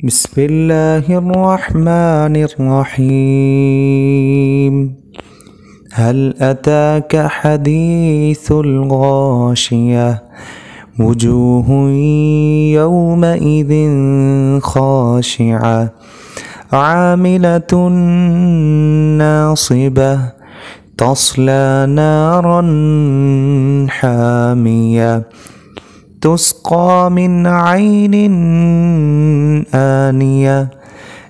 بسم الله الرحمن الرحيم. هل أتاك حديث الغاشية؟ وجوه يومئذ خاشعة عاملة ناصبة تصلى نارا حامية تسقى من عين آنية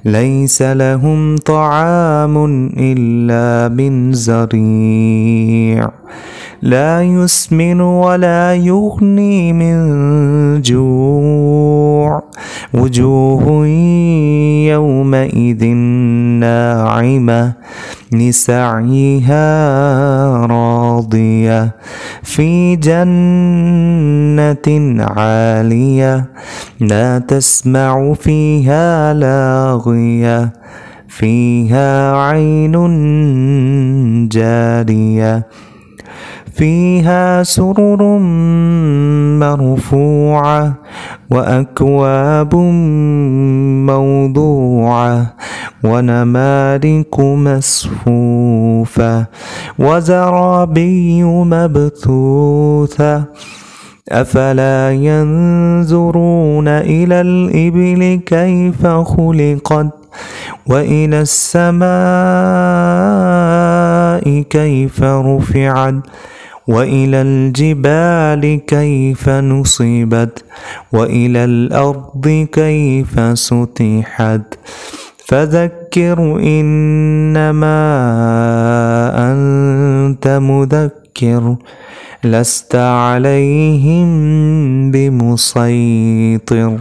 ليس لهم طعام إلا من ضريع لا يسمن ولا يغني من جوع وجوه يومئذ ناعمة لسعيها راضية في جنة عالية لا تسمع فيها لاغية فيها عين جارية فيها سرر مرفوعة وأكواب موضوعة ونمارق مصفوفة وزرابي مبثوثة أفلا ينظرون إلى الإبل كيف خلقت وإلى السماء كيف رفعت وإلى الجبال كيف نصبت وإلى الأرض كيف سطحت فذكر إنما أنت مذكر لست عليهم بمسيطر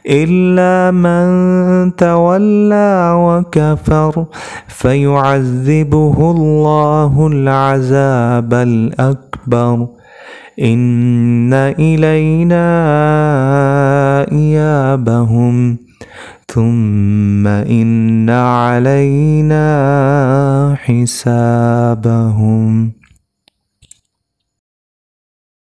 إلا من تولى وكفر فيعذبه الله العذاب الأكبر إن إلينا إيابهم ثم إن علينا حسابهم.